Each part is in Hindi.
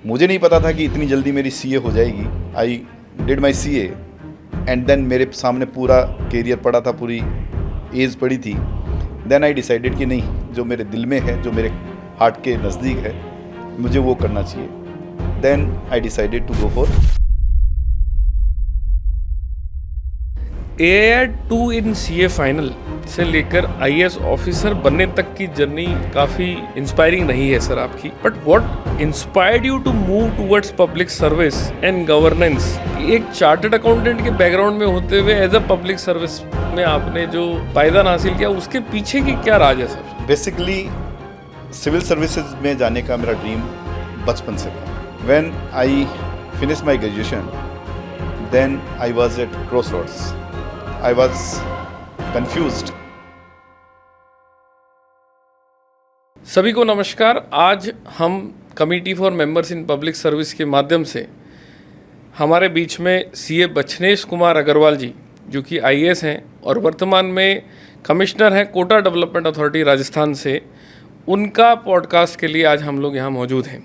मुझे नहीं पता था कि इतनी जल्दी मेरी सीए हो जाएगी। I did my CA and then मेरे सामने पूरा कैरियर पड़ा था, पूरी एज पड़ी थी। देन आई डिसाइडेड कि नहीं, जो मेरे दिल में है, जो मेरे हार्ट के नज़दीक है, मुझे वो करना चाहिए। Then I decided to go for AIR-2 in CA final से लेकर IAS ऑफिसर बनने तक की जर्नी काफ़ी इंस्पायरिंग रही है सर आपकी। But what inspired you to move towards public service and governance? एक चार्टर्ड अकाउंटेंट के बैकग्राउंड में होते हुए एज अ पब्लिक सर्विस में आपने जो पायदान हासिल किया, उसके पीछे की क्या राज है सर? बेसिकली सिविल सर्विसेज में जाने का मेरा ड्रीम बचपन से था। When I finish my graduation, then I was at crossroads. I was confused. सभी को नमस्कार। आज हम committee for members in public service के माध्यम से हमारे बीच में CA बचनेश कुमार अग्रवाल जी, जो कि IAS हैं और वर्तमान में कमिश्नर हैं कोटा डेवलपमेंट अथॉरिटी राजस्थान से, उनका पॉडकास्ट के लिए आज हम लोग यहाँ मौजूद हैं।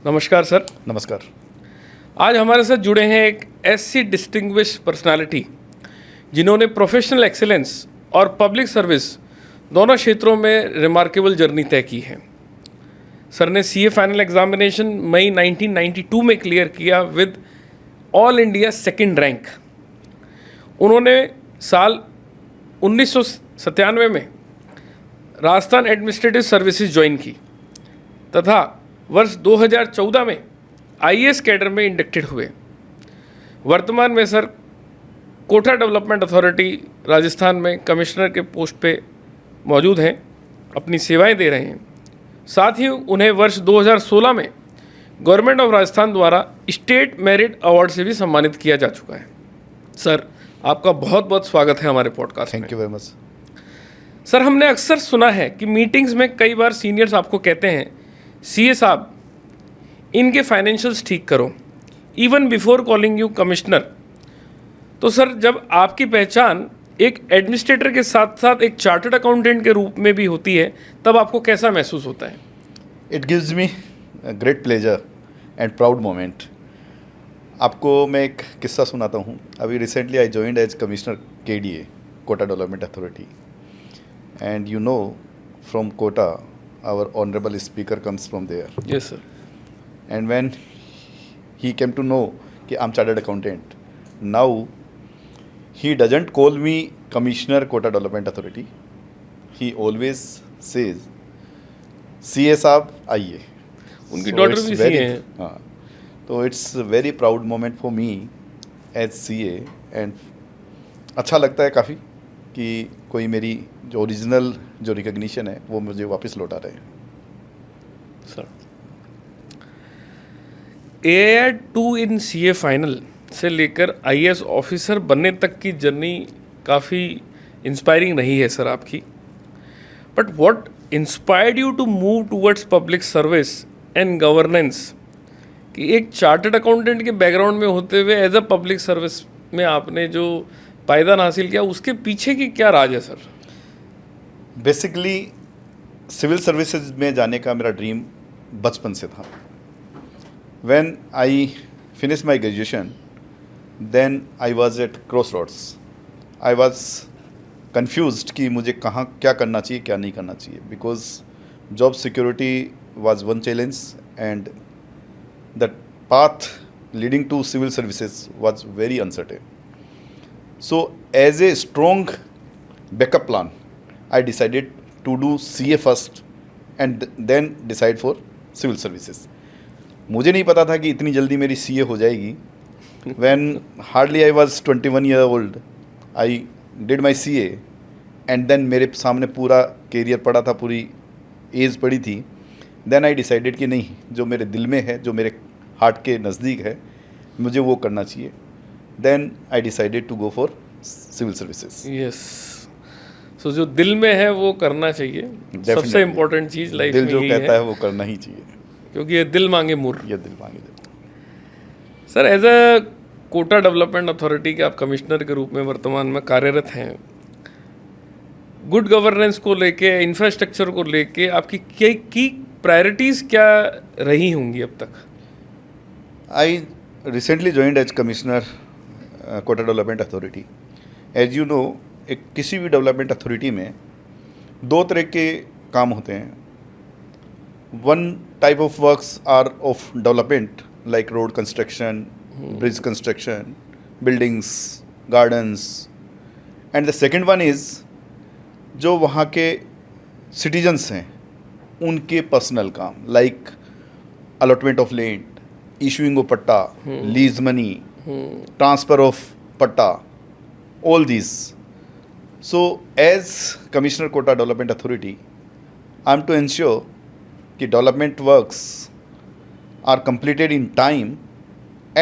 नमस्कार सर। नमस्कार। आज हमारे साथ जुड़े हैं एक ऐसी डिस्टिंग्विश्ड पर्सनालिटी जिन्होंने प्रोफेशनल एक्सीलेंस और पब्लिक सर्विस दोनों क्षेत्रों में रिमार्केबल जर्नी तय की है। सर ने CA फाइनल एग्जामिनेशन मई 1992 में क्लियर किया with all India second rank. उन्होंने साल 1997 में राजस्थान एडमिनिस्ट्रेटिव सर्विसेज ज्वाइन की तथा वर्ष 2014 में IAS कैडर में इंडक्टेड हुए। वर्तमान में sir Kota development authority Rajasthan में कमिश्नर के पोस्ट पे मौजूद हैं, अपनी सेवाएं दे रहे हैं। साथ ही उन्हें वर्ष 2016 में गवर्नमेंट ऑफ राजस्थान द्वारा स्टेट मेरिट अवार्ड से भी सम्मानित किया जा चुका है। सर, आपका बहुत बहुत स्वागत है हमारे पॉडकास्ट में। Thank you very much. Sir, हमने अक्सर सुना है कि मीटिंग्स में कई बार सीनियर्स आपको कहते हैं, CA साहब इनके फाइनेंशियल्स ठीक करो, even before calling you commissioner. तो सर, जब आपकी पहचान एक एडमिनिस्ट्रेटर के साथ साथ एक चार्टर्ड अकाउंटेंट के रूप में भी होती है, तब आपको कैसा महसूस होता है? It gives me great pleasure and proud moment. आपको मैं एक किस्सा सुनाता हूँ। अभी recently I joined as commissioner KDA, Kota development authority, and you know from Kota our honourable speaker comes from there. Yes sir. And when he came to know कि I'm chartered accountant, now he doesn't call me Commissioner Kota Development Authority. He always says CA साहब आइए। उनकी डॉटर भी CA हैं। हाँ, तो it's very proud moment for me as CA and अच्छा लगता है काफ़ी कि कोई मेरी जो ओरिजिनल जो रिकग्निशन है वो मुझे वापस लौटा रहे हैं। Sir, AIR-2 in CA final से लेकर IAS ऑफिसर बनने तक की जर्नी काफ़ी इंस्पायरिंग रही है सर आपकी। But what inspired you to move towards public service and governance? कि एक चार्टर्ड अकाउंटेंट के बैकग्राउंड में होते हुए एज अ पब्लिक सर्विस में आपने जो पायदान हासिल किया, उसके पीछे की क्या राज है सर? बेसिकली सिविल सर्विसेज में जाने का मेरा ड्रीम बचपन से था। When I finished my graduation, then I was at crossroads. I was confused कि मुझे कहाँ क्या करना चाहिए, क्या नहीं करना चाहिए, because job security was one challenge and the path leading to civil services was very uncertain. So as a strong backup plan, I decided to do CA first and then decide for civil services. मुझे नहीं पता था कि इतनी जल्दी मेरी CA हो जाएगी। When hardly I was 21 year old, I did my CA and then मेरे सामने पूरा कैरियर पड़ा था, पूरी एज पड़ी थी। Then I decided कि नहीं, जो मेरे दिल में है, जो मेरे हार्ट के नज़दीक है, मुझे वो करना चाहिए। Then I decided to go for civil services. Yes. So जो दिल में है वो करना चाहिए। Definitely. सबसे इम्पोर्टेंट चीज़ लाइफ में दिल जो ही कहता है है वो करना ही चाहिए, क्योंकि ये दिल मांगे मुर। ये दिल मांगे दे। Sir, as a Kota development authority के आप कमिश्नर के रूप में वर्तमान में कार्यरत हैं। गुड गवर्नेंस को लेके, इंफ्रास्ट्रक्चर को लेके आपकी की प्रायोरिटीज़ क्या रही होंगी अब तक? I recently joined as Commissioner Kota development authority. As you know, एक किसी भी डेवलपमेंट अथॉरिटी में दो तरह के काम होते हैं. One type of works are of development like road construction, bridge construction, buildings, gardens, and the second one is जो वहाँ के सिटीजन्स हैं उनके पर्सनल काम like allotment of land, issuing of patta, lease money, transfer of patta, all these. So as Commissioner Kota Development Authority, I am to ensure कि development works are completed in time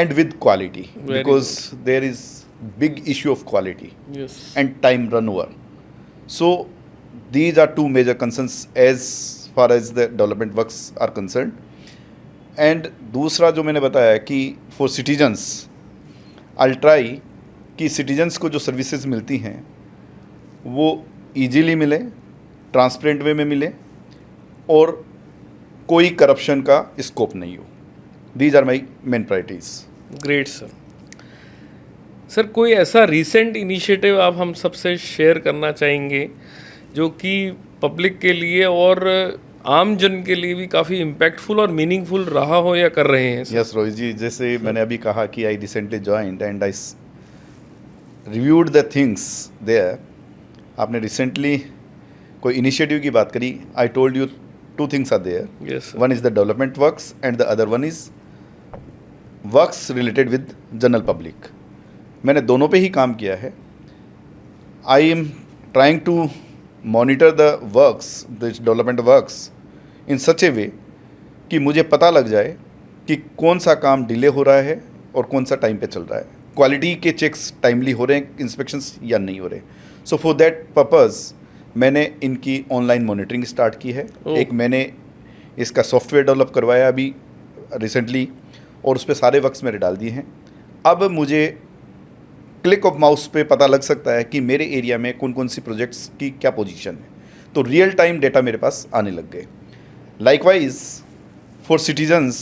and with quality. Very because there is big issue of quality Yes. and time run over. So these are two major concerns as far as the development works are concerned. And दूसरा जो मैंने बताया कि फॉर सिटीजन्स आई ट्राई कि सिटीजन्स को जो सर्विसेज मिलती हैं वो इजीली मिले, ट्रांसपेरेंट वे में मिले और कोई करप्शन का स्कोप नहीं हो. These are my main priorities. Great sir. Sir, कोई ऐसा रीसेंट इनिशिएटिव आप हम सबसे शेयर करना चाहेंगे जो कि पब्लिक के लिए और आम जन के लिए भी काफ़ी इम्पैक्टफुल और मीनिंगफुल रहा हो या कर रहे हैं? यस रोहित जी, जैसे मैंने अभी कहा कि I recently joined and I reviewed the things there. आपने रिसेंटली कोई इनिशिएटिव की बात करी. I told you two things are there. Yes. One is the development works and the other one is works related with general public. मैंने दोनों पे ही काम किया है. I am trying to monitor the works, the development works in such a way कि मुझे पता लग जाए कि कौन सा काम डिले हो रहा है और कौन सा टाइम पे चल रहा है, क्वालिटी के चेक्स टाइमली हो रहे हैं, इंस्पेक्शंस या नहीं हो रहे. सो फॉर दैट पर्पज़ मैंने इनकी ऑनलाइन मॉनिटरिंग स्टार्ट की है. एक मैंने इसका सॉफ्टवेयर डेवलप करवाया अभी रिसेंटली और उस पर सारे वर्क्स मेरे डाल दिए हैं. अब मुझे क्लिक ऑफ माउस पे पता लग सकता है कि मेरे एरिया में कौन कौन सी प्रोजेक्ट्स की क्या पोजीशन है. तो रियल टाइम डेटा मेरे पास आने लग गए. Likewise, for citizens,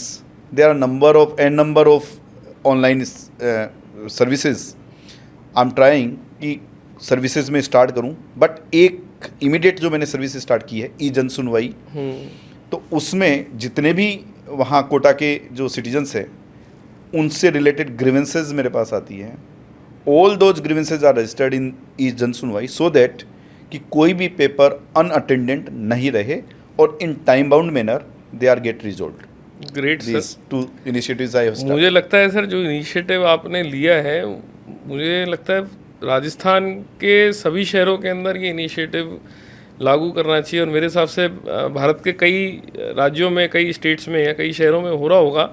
there are number of online services. I'm trying कि सर्विसेज में स्टार्ट करूं, बट एक इमीडिएट जो मैंने सर्विस स्टार्ट की है ई जन सुनवाई. तो उसमें जितने भी वहाँ कोटा के जो सिटीजन्स हैं उनसे रिलेटेड ग्रीवेंसेज मेरे पास आती हैं. All those grievances are registered in e Jan Sunwai so that कि कोई भी पेपर अनअटेंडेंट नहीं रहे और in time bound manner they are get resolved. Great sir. Two initiatives I have started. मुझे लगता है सर जो इनिशिएटिव आपने लिया है, मुझे लगता है राजस्थान के सभी शहरों के अंदर ये इनिशिएटिव लागू करना चाहिए. और मेरे हिसाब से भारत के कई राज्यों में, कई स्टेट्स में या कई शहरों में हो रहा होगा.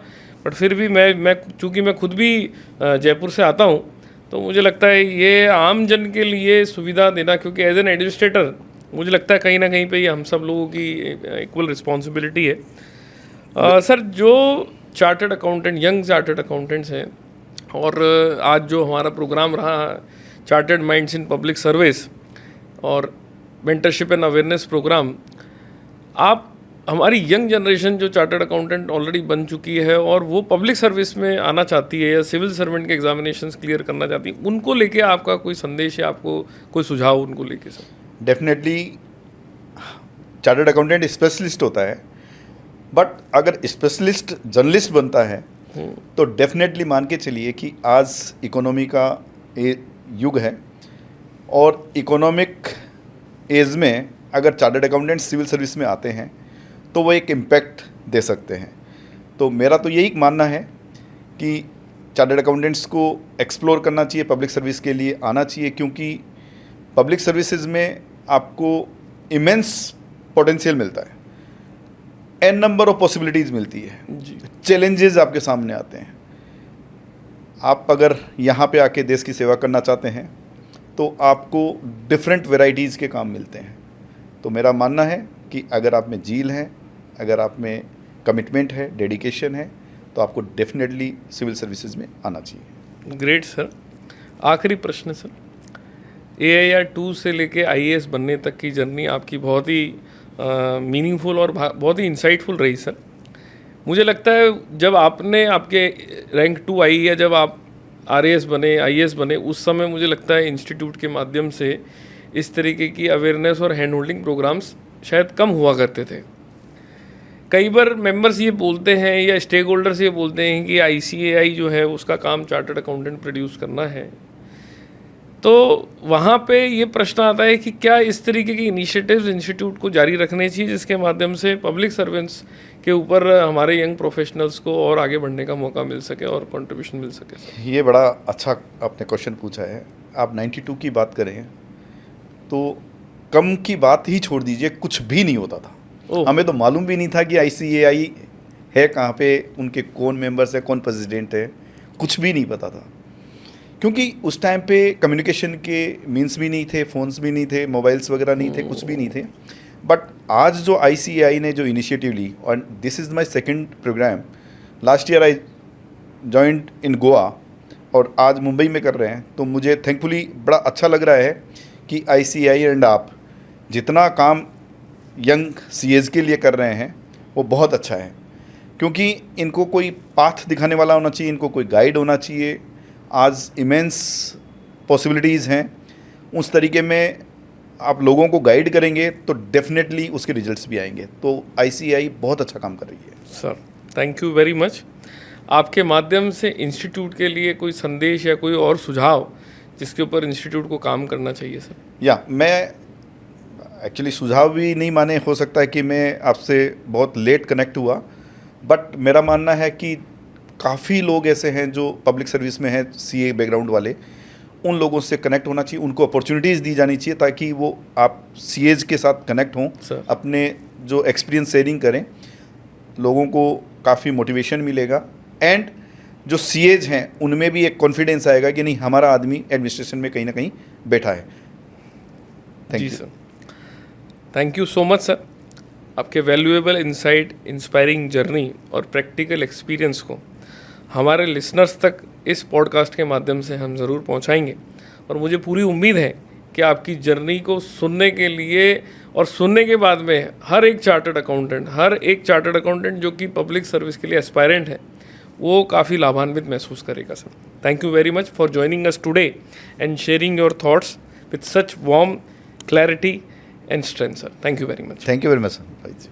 बट फिर भी मैं चूँकि मैं खुद भी जयपुर से आता हूँ, तो मुझे लगता है ये आम जन के लिए सुविधा देना, क्योंकि एज एन एडमिनिस्ट्रेटर मुझे लगता है कहीं ना कहीं पे ये हम सब लोगों की इक्वल रिस्पॉन्सिबिलिटी है. सर, जो chartered accountant, young chartered accountants हैं, और आज जो हमारा प्रोग्राम रहा चार्टर्ड माइंड्स इन पब्लिक सर्विस और मेंटरशिप एंड अवेयरनेस प्रोग्राम, आप हमारी यंग जनरेशन जो चार्टर्ड अकाउंटेंट ऑलरेडी बन चुकी है और वो पब्लिक सर्विस में आना चाहती है या सिविल सर्वेंट के एग्जामिनेशंस क्लियर करना चाहती है, उनको लेके आपका कोई संदेश है, आपको कोई सुझाव उनको लेके? Sir, definitely chartered accountant specialist होता है, बट अगर स्पेशलिस्ट जर्नलिस्ट बनता है तो डेफिनेटली मान के चलिए कि आज इकोनॉमी का युग है और इकोनॉमिक एज में अगर चार्टर्ड अकाउंटेंट सिविल सर्विस में आते हैं तो वो एक इम्पैक्ट दे सकते हैं. तो मेरा तो यही मानना है कि चार्टर्ड अकाउंटेंट्स को एक्सप्लोर करना चाहिए, पब्लिक सर्विस के लिए आना चाहिए, क्योंकि पब्लिक सर्विसेज में आपको इमेंस पोटेंशियल मिलता है, एन नंबर ऑफ पॉसिबिलिटीज़ मिलती है, चैलेंजेस आपके सामने आते हैं. आप अगर यहाँ पे आके देश की सेवा करना चाहते हैं तो आपको डिफरेंट वेराइटीज़ के काम मिलते हैं. तो मेरा मानना है कि अगर आप में जील है, अगर आप में कमिटमेंट है, डेडिकेशन है, तो आपको डेफिनेटली सिविल सर्विसेज में आना चाहिए. Great sir. आखिरी प्रश्न सर, AIR 2 से लेके IAS बनने तक की जर्नी आपकी बहुत ही मीनिंगफुल और बहुत ही इंसाइटफुल रही सर। मुझे लगता है जब आपने आपके रैंक 2 आई या जब आप RAS बने, IAS बने, उस समय मुझे लगता है इंस्टीट्यूट के माध्यम से इस तरीके की अवेयरनेस और हैंड होल्डिंग प्रोग्राम्स शायद कम हुआ करते थे। कई बार मेंबर्स ये बोलते हैं या स्टेक होल्डर्स ये बोलते हैं कि ICAI जो है उसका काम चार्टर्ड अकाउंटेंट प्रोड्यूस करना है। तो वहाँ पे ये प्रश्न आता है कि क्या इस तरीके के इनिशिएटिव्स इंस्टीट्यूट को जारी रखने चाहिए जिसके माध्यम से पब्लिक सर्वेंट्स के ऊपर हमारे यंग प्रोफेशनल्स को और आगे बढ़ने का मौका मिल सके और कंट्रीब्यूशन मिल सके। ये बड़ा अच्छा आपने क्वेश्चन पूछा है। आप 92 की बात करें तो कम की बात ही छोड़ दीजिए, कुछ भी नहीं होता था। हमें तो मालूम भी नहीं था कि ICAI है कहाँ पे, उनके कौन मेंबर्स है, कौन प्रेसिडेंट है, कुछ भी नहीं पता था। क्योंकि उस टाइम पे कम्युनिकेशन के मीन्स भी नहीं थे, फ़ोन्स भी नहीं थे, मोबाइल्स वगैरह नहीं थे, कुछ भी नहीं थे। बट आज जो ICAI ने जो इनिशिएटिव ली, और this is my second programme, last year I joined in Goa और आज मुंबई में कर रहे हैं, तो मुझे थैंकफुली बड़ा अच्छा लग रहा है कि ICAI एंड आप जितना काम यंग CAs के लिए कर रहे हैं वो बहुत अच्छा है। क्योंकि इनको कोई पाथ दिखाने वाला होना चाहिए, इनको कोई गाइड होना चाहिए। आज इमेंस पॉसिबिलिटीज़ हैं, उस तरीके में आप लोगों को गाइड करेंगे तो डेफिनेटली उसके रिजल्ट्स भी आएंगे। तो ICAI बहुत अच्छा काम कर रही है। Sir thank you very much. आपके माध्यम से इंस्टीट्यूट के लिए कोई संदेश या कोई और सुझाव जिसके ऊपर इंस्टीट्यूट को काम करना चाहिए सर? या मैं एक्चुअली सुझाव भी नहीं माने, हो सकता है कि मैं आपसे बहुत लेट कनेक्ट हुआ, बट मेरा मानना है कि काफ़ी लोग ऐसे हैं जो पब्लिक सर्विस में हैं, CA बैकग्राउंड वाले, उन लोगों से कनेक्ट होना चाहिए, उनको अपॉर्चुनिटीज़ दी जानी चाहिए ताकि वो आप CAs के साथ कनेक्ट हों, अपने जो एक्सपीरियंस शेयरिंग करें, लोगों को काफ़ी मोटिवेशन मिलेगा। एंड जो CAs हैं उनमें भी एक कॉन्फिडेंस आएगा कि नहीं, हमारा आदमी एडमिनिस्ट्रेशन में कहीं ना कहीं बैठा है। Thank you sir, thank you so much sir. आपके वैल्यूएबल इंसाइट, इंस्पायरिंग जर्नी और प्रैक्टिकल एक्सपीरियंस को हमारे लिसनर्स तक इस पॉडकास्ट के माध्यम से हम ज़रूर पहुंचाएंगे। और मुझे पूरी उम्मीद है कि आपकी जर्नी को सुनने के लिए और सुनने के बाद में हर एक चार्टर्ड अकाउंटेंट जो कि पब्लिक सर्विस के लिए एस्पायरेंट है, वो काफ़ी लाभान्वित महसूस करेगा sir. Thank you very much for joining us today and sharing your thoughts with such warm clarity and strength sir. Thank you very much. Thank you very much sir.